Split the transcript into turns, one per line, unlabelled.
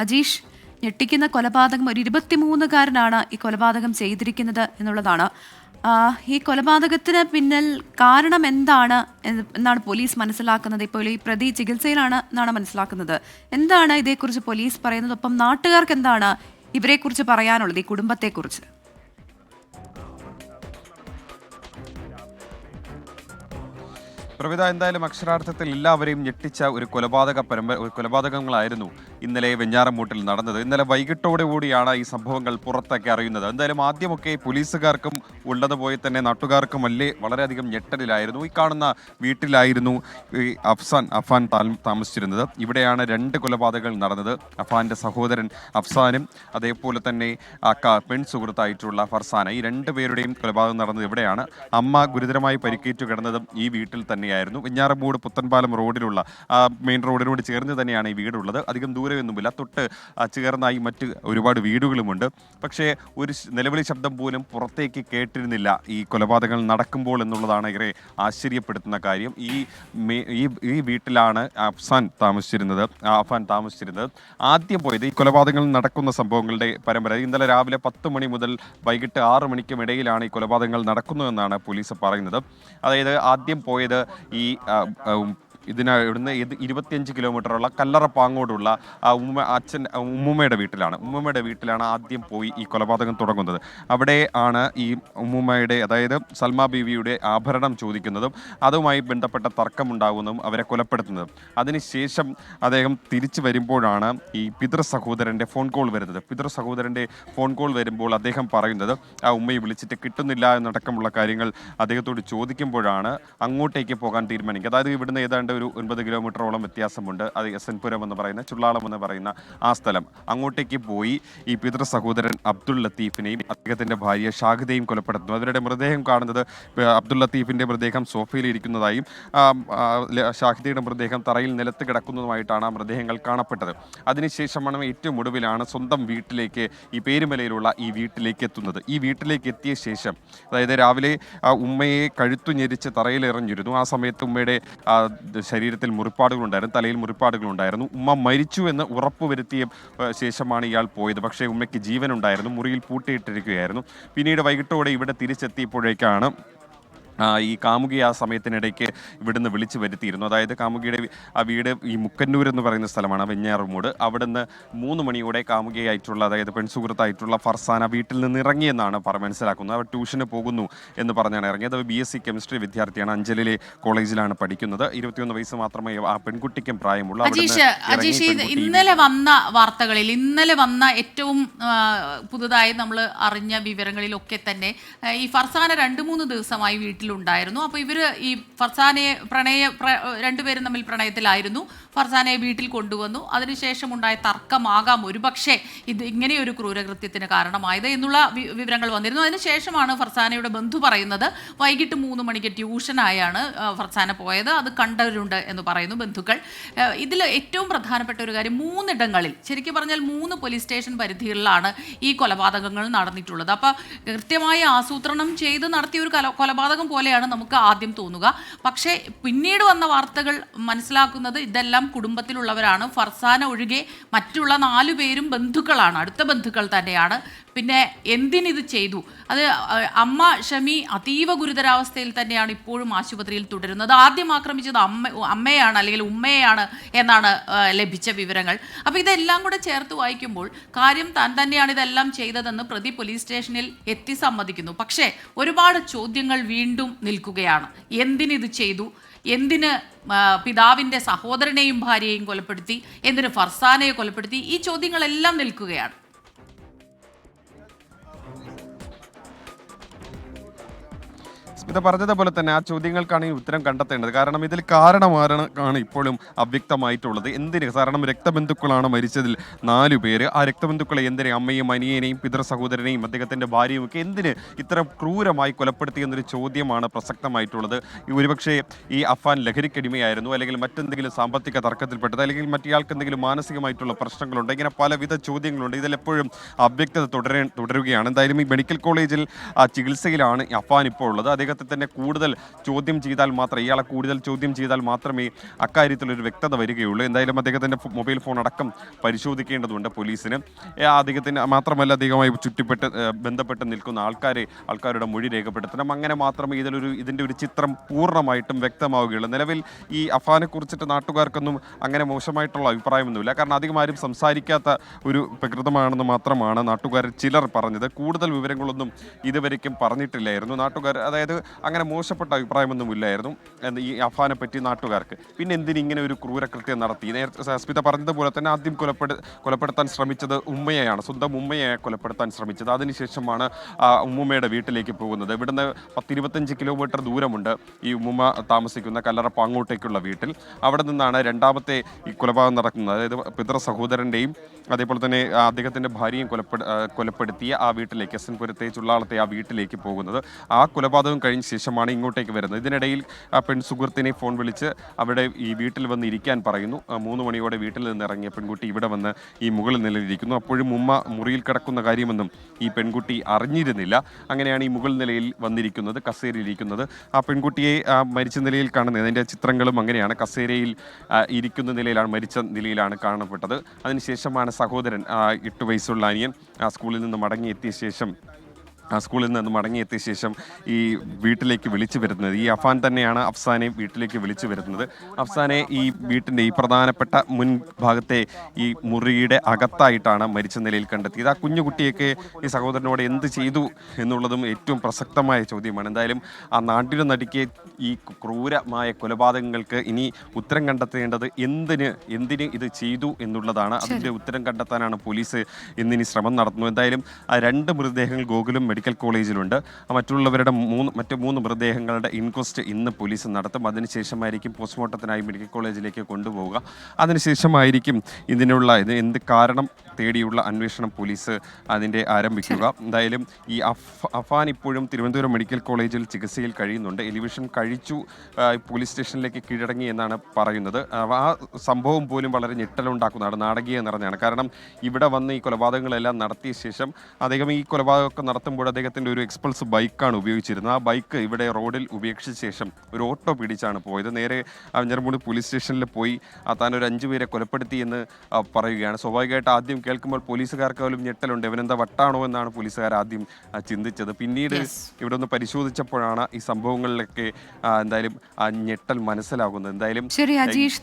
അജീഷ്, ഞെട്ടിക്കുന്ന കൊലപാതകം ഒരു 23-കാരനാണ് ഈ കൊലപാതകം ചെയ്തിരിക്കുന്നത് എന്നുള്ളതാണ്. ഈ കൊലപാതകത്തിന് പിന്നിൽ കാരണം എന്താണ് എന്നാണ് പോലീസ് മനസ്സിലാക്കുന്നത്? ഇപ്പോൾ ഈ പ്രതി ചികിത്സയിലാണ് എന്നാണ് മനസ്സിലാക്കുന്നത്. എന്താണ് ഇതേക്കുറിച്ച് പോലീസ് പറയുന്നത്? ഒപ്പം നാട്ടുകാർക്ക് എന്താണ് ഇവരെക്കുറിച്ച് പറയാനുള്ളത്, ഈ കുടുംബത്തെക്കുറിച്ച്?
പ്രവിത, എന്തായാലും അക്ഷരാർത്ഥത്തിൽ എല്ലാവരെയും ഞെട്ടിച്ച ഒരു കൊലപാതകങ്ങളായിരുന്നു ഇന്നലെ വെഞ്ഞാറമൂട്ടിൽ നടന്നത്. ഇന്നലെ വൈകിട്ടോടുകൂടിയാണ് ഈ സംഭവങ്ങൾ പുറത്തൊക്കെ അറിയുന്നത്. എന്തായാലും ആദ്യമൊക്കെ പോലീസുകാർക്കും ഉള്ളതുപോലെ തന്നെ നാട്ടുകാർക്കും വളരെയധികം ഞെട്ടലിലായിരുന്നു. ഈ കാണുന്ന വീട്ടിലായിരുന്നു ഈ അഫാൻ താമസിച്ചിരുന്നത്. ഇവിടെയാണ് 2 കൊലപാതകങ്ങൾ നടന്നത്. അഫാന്റെ സഹോദരൻ അഫ്സാനും അതേപോലെ തന്നെ പെൺ സുഹൃത്തായിട്ടുള്ള ഫർസാന, ഈ 2 പേരുടെയും കൊലപാതകം നടന്നത് ഇവിടെയാണ്. അമ്മ ഗുരുതരമായി പരിക്കേറ്റു കിടന്നതും ഈ വീട്ടിൽ തന്നെയായിരുന്നു. വെഞ്ഞാറമൂട് പുത്തൻപാലം റോഡിലുള്ള മെയിൻ റോഡിനോട് ചേർന്ന് തന്നെയാണ് ഈ വീടുള്ളത്. അധികം ദൂരമൊന്നുമില്ല. തൊട്ട് ചേർന്നായി മറ്റ് ഒരുപാട് വീടുകളുമുണ്ട്. പക്ഷേ ഒരു നിലവിളി ശബ്ദം പോലും പുറത്തേക്ക് കേട്ടിരുന്നില്ല ഈ കൊലപാതകങ്ങൾ നടക്കുമ്പോൾ എന്നുള്ളതാണ് ഏറെ ആശ്ചര്യപ്പെടുത്തുന്ന കാര്യം. ഈ വീട്ടിലാണ് അഫാൻ താമസിച്ചിരുന്നത്. ആദ്യം പോയത് ഈ കൊലപാതകങ്ങൾ നടക്കുന്ന സംഭവങ്ങളുടെ പരമ്പര ഇന്നലെ രാവിലെ 10 മണി മുതൽ വൈകിട്ട് 6 മണിക്കും ഇടയിലാണ് ഈ കൊലപാതകങ്ങൾ നടക്കുന്നതെന്നാണ് പോലീസ് പറയുന്നത്. അതായത് ആദ്യം പോയത് ഈ ഇവിടുന്ന് 25 കിലോമീറ്ററുള്ള കല്ലറപ്പാങ്ങോടുള്ള ഉമ്മുമ്മയുടെ വീട്ടിലാണ് ആദ്യം പോയി ഈ കൊലപാതകം തുടങ്ങുന്നത്. അവിടെ ആണ് ഈ ഉമ്മുമ്മയുടെ, അതായത് സൽമാ ബീവിയുടെ ആഭരണം ചോദിക്കുന്നതും അതുമായി ബന്ധപ്പെട്ട തർക്കമുണ്ടാകുന്നതും അവരെ കൊലപ്പെടുത്തുന്നതും. അതിനുശേഷം അദ്ദേഹം തിരിച്ചു വരുമ്പോഴാണ് ഈ പിതൃ സഹോദരൻ്റെ ഫോൺ കോൾ വരുമ്പോൾ അദ്ദേഹം പറയുന്നത് ആ ഉമ്മയെ വിളിച്ചിട്ട് കിട്ടുന്നില്ല എന്നടക്കമുള്ള കാര്യങ്ങൾ അദ്ദേഹത്തോട് ചോദിക്കുമ്പോഴാണ് അങ്ങോട്ടേക്ക് പോകാൻ തീരുമാനിക്കുക. അതായത് ഇവിടുന്ന് ഏതാണ്ട് ഒരു 9 കിലോമീറ്ററോളം വ്യത്യാസമുണ്ട്. അത് എസൻപുരം എന്ന് പറയുന്ന, ചുള്ളാളം എന്ന് പറയുന്ന ആ സ്ഥലം. അങ്ങോട്ടേക്ക് പോയി ഈ പിതൃ സഹോദരൻ അബ്ദുൾ ലത്തീഫിനെയും അദ്ദേഹത്തിന്റെ ഭാര്യ ഷാഹിദയും കൊലപ്പെടുത്തുന്നു. അവരുടെ മൃതദേഹം കാണുന്നത് അബ്ദുൾ ലത്തീഫിന്റെ മൃതദേഹം സോഫയിൽ ഇരിക്കുന്നതായും ഷാഹിദയുടെ മൃതദേഹം തറയിൽ നിലത്ത് കിടക്കുന്നതുമായിട്ടാണ് ആ മൃതദേഹങ്ങൾ കാണപ്പെട്ടത്. അതിനുശേഷമാണ് ഏറ്റവും ഒടുവിലാണ് സ്വന്തം വീട്ടിലേക്ക്, ഈ പേരുമലയിലുള്ള ഈ വീട്ടിലേക്ക് എത്തുന്നത്. ഈ വീട്ടിലേക്ക് എത്തിയ ശേഷം, അതായത് രാവിലെ ഉമ്മയെ കഴുത്തു ഞെരിച്ച് തറയിൽ എറിഞ്ഞിരുന്നു. ആ സമയത്ത് ഉമ്മയുടെ ശരീരത്തിൽ മുറിപ്പാടുകളുണ്ടായിരുന്നു, തലയിൽ മുറിപ്പാടുകളുണ്ടായിരുന്നു. ഉമ്മ മരിച്ചു എന്ന് ഉറപ്പുവരുത്തിയ ശേഷമാണ് ഇയാൾ പോയത്. പക്ഷേ ഉമ്മയ്ക്ക് ജീവനുണ്ടായിരുന്നു, മുറിയിൽ പൂട്ടിയിട്ടിരിക്കുകയായിരുന്നു. പിന്നീട് വൈകിട്ടോടെ ഇവിടെ തിരിച്ചെത്തിയപ്പോഴേക്കാണ് ഈ കാമുകി ആ സമയത്തിനിടയ്ക്ക് ഇവിടുന്ന് വിളിച്ചു വരുത്തിയിരുന്നു. അതായത് കാമുകിയുടെ ആ വീട് ഈ മുക്കന്നൂർ എന്ന് പറയുന്ന സ്ഥലമാണ്, വെഞ്ഞാറമൂട്. അവിടുന്ന് 3 മണിയോടെ കാമുകിയായിട്ടുള്ള, അതായത് പെൺസുഹൃത്തായിട്ടുള്ള ഫർസാന വീട്ടിൽ നിന്ന് ഇറങ്ങിയെന്നാണ് മനസ്സിലാക്കുന്നത്. അവർ ട്യൂഷന് പോകുന്നു എന്ന് പറഞ്ഞാണ് ഇറങ്ങിയത്. അത് BSc കെമിസ്ട്രി വിദ്യാർത്ഥിയാണ്, അഞ്ചലിലെ കോളേജിലാണ് പഠിക്കുന്നത്. 21 വയസ്സ് മാത്രമേ ആ പെൺകുട്ടിക്കും പ്രായമുള്ളൂ.
ഇന്നലെ വന്ന വാർത്തകളിൽ, ഇന്നലെ വന്ന ഏറ്റവും പുതുതായി നമ്മൾ അറിഞ്ഞ വിവരങ്ങളിലൊക്കെ തന്നെ ഈ ഫർസാന 2-3 ദിവസമായി വീട്ടിൽ ഉണ്ടായിരുന്നു. അപ്പോൾ ഇവർ ഈ ഫർസാനയെ രണ്ടുപേരും തമ്മിൽ പ്രണയത്തിലായിരുന്നു. ഫർസാനയെ വീട്ടിൽ കൊണ്ടുവന്നു. അതിനുശേഷം ഉണ്ടായ തർക്കമാകാം ഒരുപക്ഷെ ഇത് ഇങ്ങനെയൊരു ക്രൂരകൃത്യത്തിന് കാരണമായത് എന്നുള്ള വിവരങ്ങൾ വന്നിരുന്നു. അതിനുശേഷമാണ് ഫർസാനയുടെ ബന്ധു പറയുന്നത് വൈകിട്ട് 3 മണിക്ക് ട്യൂഷനായാണ് ഫർസാന പോയത്, അത് കണ്ടവരുണ്ട് എന്ന് പറയുന്നു ബന്ധുക്കൾ. ഇതിൽ ഏറ്റവും പ്രധാനപ്പെട്ട ഒരു കാര്യം, 3 ഇടങ്ങളിൽ, ശരിക്കും പറഞ്ഞാൽ 3 പോലീസ് സ്റ്റേഷൻ പരിധികളിലാണ് ഈ കൊലപാതകങ്ങൾ നടന്നിട്ടുള്ളത്. അപ്പോൾ കൃത്യമായി ആസൂത്രണം ചെയ്ത് നടത്തിയ ഒരു കൊലപാതകം പോലെയാണ് നമുക്ക് ആദ്യം തോന്നുക. പക്ഷേ പിന്നീട് വന്ന വാർത്തകൾ മനസ്സിലാക്കുന്നത് ഇതെല്ലാം കുടുംബത്തിലുള്ളവരാണ്. ഫർസാന ഒഴികെ മറ്റുള്ള 4 പേരും ബന്ധുക്കളാണ്, അടുത്ത ബന്ധുക്കൾ തന്നെയാണ്. പിന്നെ എന്തിനിത് ചെയ്തു? അത് അമ്മ ഷമി അതീവ ഗുരുതരാവസ്ഥയിൽ തന്നെയാണ് ഇപ്പോഴും ആശുപത്രിയിൽ തുടരുന്നത്. ആദ്യം ആക്രമിച്ചത് അമ്മയാണ് അല്ലെങ്കിൽ ഉമ്മയാണ് എന്നാണ് ലഭിച്ച വിവരങ്ങൾ. അപ്പോൾ ഇതെല്ലാം കൂടെ ചേർത്ത് വായിക്കുമ്പോൾ കാര്യം താൻ തന്നെയാണ് ഇതെല്ലാം ചെയ്തതെന്ന് പ്രതി പോലീസ് സ്റ്റേഷനിൽ എത്തി സമ്മതിക്കുന്നു. പക്ഷേ ഒരുപാട് ചോദ്യങ്ങൾ വീണ്ടും നിൽക്കുകയാണ്. എന്തിനിത് ചെയ്തു? എന്തിന് പിതാവിൻ്റെ സഹോദരനെയും ഭാര്യയെയും കൊലപ്പെടുത്തി? എന്തിന് ഫർസാനയെ കൊലപ്പെടുത്തി? ഈ ചോദ്യങ്ങളെല്ലാം നിൽക്കുകയാണ്.
ഇത് പറഞ്ഞതുപോലെ തന്നെ ആ ചോദ്യങ്ങൾക്കാണ് ഈ ഉത്തരം കണ്ടെത്തേണ്ടത്. കാരണം ഇതിൽ കാരണമാണ് ഇപ്പോഴും അവ്യക്തമായിട്ടുള്ളത്. എന്തിന്? കാരണം രക്തബന്ധുക്കളാണ് മരിച്ചതിൽ 4 പേര്. ആ രക്തബന്ധുക്കളെ എന്തിന്, അമ്മയും അനിയനെയും പിതൃ സഹോദരനെയും അദ്ദേഹത്തിൻ്റെ ഭാര്യയും ഒക്കെ എന്തിന് ഇത്ര ക്രൂരമായി കൊലപ്പെടുത്തിയെന്നൊരു ചോദ്യമാണ് പ്രസക്തമായിട്ടുള്ളത്. ഒരുപക്ഷെ ഈ അഫാൻ ലഹരിക്കടിമയായിരുന്നു, അല്ലെങ്കിൽ മറ്റെന്തെങ്കിലും സാമ്പത്തിക തർക്കത്തിൽപ്പെട്ടത്, അല്ലെങ്കിൽ മറ്റേയാൾക്ക് എന്തെങ്കിലും മാനസികമായിട്ടുള്ള പ്രശ്നങ്ങളുണ്ട്. ഇങ്ങനെ പലവിധ ചോദ്യങ്ങളുണ്ട്. ഇതിലെപ്പോഴും അവ്യക്തത തുടരുകയാണ്. എന്തായാലും ഈ മെഡിക്കൽ കോളേജിൽ ചികിത്സയിലാണ് അഫാൻ ഇപ്പോൾ ഉള്ളത്. അദ്ദേഹത്തെ അദ്ദേഹത്തെ തന്നെ കൂടുതൽ ചോദ്യം ചെയ്താൽ മാത്രമേ ഇയാളെ കൂടുതൽ ചോദ്യം ചെയ്താൽ മാത്രമേ അക്കാര്യത്തിലൊരു വ്യക്തത വരികയുള്ളൂ. എന്തായാലും അദ്ദേഹത്തിൻ്റെ മൊബൈൽ ഫോൺ അടക്കം പരിശോധിക്കേണ്ടതുണ്ട് പോലീസിന്. അദ്ദേഹത്തിന് മാത്രമല്ല അദ്ദേഹവുമായി ബന്ധപ്പെട്ട് നിൽക്കുന്ന ആൾക്കാരുടെ മൊഴി രേഖപ്പെടുത്തണം. അങ്ങനെ മാത്രമേ ഇതിൻ്റെ ഒരു ചിത്രം പൂർണ്ണമായിട്ടും വ്യക്തമാവുകയുള്ളൂ. നിലവിൽ ഈ അഫാനെ കുറിച്ചിട്ട് നാട്ടുകാർക്കൊന്നും അങ്ങനെ മോശമായിട്ടുള്ള അഭിപ്രായമൊന്നുമില്ല. കാരണം അധികം ആരും സംസാരിക്കാത്ത ഒരു പ്രകൃതമാണെന്ന് മാത്രമാണ് നാട്ടുകാർ ചിലർ പറഞ്ഞത്. കൂടുതൽ വിവരങ്ങളൊന്നും ഇതുവരയ്ക്കും പറഞ്ഞിട്ടില്ലായിരുന്നു നാട്ടുകാർ. അതായത് അങ്ങനെ മോശപ്പെട്ട അഭിപ്രായമൊന്നും ഇല്ലായിരുന്നു ഈ അഫാനെ പറ്റി നാട്ടുകാർക്ക്. പിന്നെ എന്തിനിങ്ങനെ ഒരു ക്രൂരകൃത്യം നടത്തി? നേരത്തെ സ്മിത പറഞ്ഞതുപോലെ തന്നെ ആദ്യം കൊലപ്പെടുത്താൻ ശ്രമിച്ചത് ഉമ്മയെയാണ്, സ്വന്തം ഉമ്മയെ കൊലപ്പെടുത്താൻ ശ്രമിച്ചത്. അതിനുശേഷമാണ് ഉമ്മുമ്മയുടെ വീട്ടിലേക്ക് പോകുന്നത്. ഇവിടുന്ന് 10-25 കിലോമീറ്റർ ദൂരമുണ്ട് ഈ ഉമ്മുമ്മ താമസിക്കുന്ന കല്ലറപ്പ അങ്ങോട്ടേക്കുള്ള വീട്ടിൽ. അവിടെ നിന്നാണ് രണ്ടാമത്തെ ഈ കൊലപാതകം നടക്കുന്നത്. അതായത് പിതൃ സഹോദരൻ്റെയും അതേപോലെ തന്നെ അദ്ദേഹത്തിൻ്റെ ഭാര്യയും കൊലപ്പെടുത്തിയ ആ വീട്ടിലേക്ക്, എസ് എൻ പുരത്തെ ചുള്ളാളത്തെ ആ വീട്ടിലേക്ക് പോകുന്നത്. ആ കൊലപാതകം കഴിഞ്ഞ ശേഷമാണ് ഇങ്ങോട്ടേക്ക് വരുന്നത്. ഇതിനിടയിൽ ആ പെൺസുഹൃത്തിനെ ഫോൺ വിളിച്ച് അവിടെ ഈ വീട്ടിൽ വന്ന് ഇരിക്കാൻ പറയുന്നു. 3 മണിയോടെ വീട്ടിൽ നിന്ന് ഇറങ്ങിയ പെൺകുട്ടി ഇവിടെ വന്ന് ഈ മുകളിൽ നിലയിലിരിക്കുന്നു. അപ്പോഴും ഉമ്മ മുറിയിൽ കിടക്കുന്ന കാര്യമൊന്നും ഈ പെൺകുട്ടി അറിഞ്ഞിരുന്നില്ല. അങ്ങനെയാണ് ഈ മുകൾ നിലയിൽ വന്നിരിക്കുന്നത്, കസേരയിലിരിക്കുന്നത്. ആ പെൺകുട്ടിയെ മരിച്ച നിലയിൽ കാണുന്നത്, അതിൻ്റെ ചിത്രങ്ങളും അങ്ങനെയാണ്. കസേരയിൽ ഇരിക്കുന്ന നിലയിലാണ്, മരിച്ച നിലയിലാണ് കാണപ്പെട്ടത്. അതിനുശേഷമാണ് സഹോദരൻ 8 വയസ്സുള്ള അനിയൻ സ്കൂളിൽ നിന്ന് മടങ്ങിയെത്തിയ ശേഷം ഈ വീട്ടിലേക്ക് വിളിച്ചു വരുന്നത്. ഈ അഫാൻ തന്നെയാണ് അഫ്സാനെ വീട്ടിലേക്ക് വിളിച്ചു വരുന്നത്. അഫ്സാനെ ഈ വീട്ടിൻ്റെ ഈ പ്രധാനപ്പെട്ട മുൻഭാഗത്തെ ഈ മുറിയുടെ അകത്തായിട്ടാണ് മരിച്ച നിലയിൽ കണ്ടെത്തിയത്. ആ കുഞ്ഞുകുട്ടിയൊക്കെ ഈ സഹോദരനോട് എന്ത് ചെയ്തു എന്നുള്ളതും ഏറ്റവും പ്രസക്തമായ ചോദ്യമാണ്. എന്തായാലും ആ നാട്ടിലെ നടിക്ക് ഈ ക്രൂരമായ കൊലപാതകങ്ങൾക്ക് ഇനി ഉത്തരം കണ്ടെത്തേണ്ടത് എന്തിന് ഇത് ചെയ്തു എന്നുള്ളതാണ്. അതിൻ്റെ ഉത്തരം കണ്ടെത്താനാണ് പോലീസ് ഇന്നിനി ശ്രമം നടത്തുന്നത്. എന്തായാലും 2 മൃതദേഹങ്ങൾ ഗോകുലം മെഡിക്കൽ കോളേജിലുണ്ട്. മറ്റുള്ളവരുടെ മറ്റ് 3 മൃതദേഹങ്ങളുടെ ഇൻക്വസ്റ്റ് ഇന്ന് പോലീസ് നടത്തും. അതിനുശേഷമായിരിക്കും പോസ്റ്റ്മോർട്ടത്തിനായി മെഡിക്കൽ കോളേജിലേക്ക് കൊണ്ടുപോവുക. അതിനുശേഷമായിരിക്കും എന്ത് കാരണം തേടിയുള്ള അന്വേഷണം പോലീസ് അതിൻ്റെ ആരംഭിക്കുക. എന്തായാലും ഈ അഫാൻ ഇപ്പോഴും തിരുവനന്തപുരം മെഡിക്കൽ കോളേജിൽ ചികിത്സയിൽ കഴിയുന്നുണ്ട്. എലിവിഷൻ കഴിച്ചു പോലീസ് സ്റ്റേഷനിലേക്ക് കീഴടങ്ങി എന്നാണ് പറയുന്നത്. ആ സംഭവം പോലും വളരെ ഞെട്ടലുണ്ടാക്കുന്നതാണ്, നാടകീയം നിറഞ്ഞാണ്. കാരണം ഇവിടെ വന്ന് ഈ കൊലപാതകങ്ങളെല്ലാം നടത്തിയ ശേഷം അദ്ദേഹം ഈ കൊലപാതകമൊക്കെ നടത്തുമ്പോൾ അദ്ദേഹത്തിൻ്റെ ഒരു എക്സ്പൾസ് ബൈക്കാണ് ഉപയോഗിച്ചിരുന്നത്. ആ ബൈക്ക് ഇവിടെ റോഡിൽ ഉപേക്ഷിച്ച ശേഷം ഒരു ഓട്ടോ പിടിച്ചാണ് പോയത്. നേരെ വെഞ്ഞാറമൂട് പോലീസ് സ്റ്റേഷനിൽ പോയി താൻ ഒരു 5 പേരെ കൊലപ്പെടുത്തി എന്ന് പറയുകയാണ്. സ്വാഭാവികമായിട്ട് ആദ്യം കേൾക്കുമ്പോൾ പോലീസുകാർക്ക് പോലും ഞെട്ടലുണ്ട്. ഇവനെന്താ വട്ടാണോ എന്നാണ് പോലീസുകാർ ആദ്യം ചിന്തിച്ചത്. പിന്നീട് ഇവിടെ ഒന്ന് പരിശോധിച്ചപ്പോഴാണ് ഈ സംഭവങ്ങളിലൊക്കെ എന്തായാലും ആ ഞെട്ടൽ മനസ്സിലാകുന്നത്. എന്തായാലും
ശരി അജീഷ്.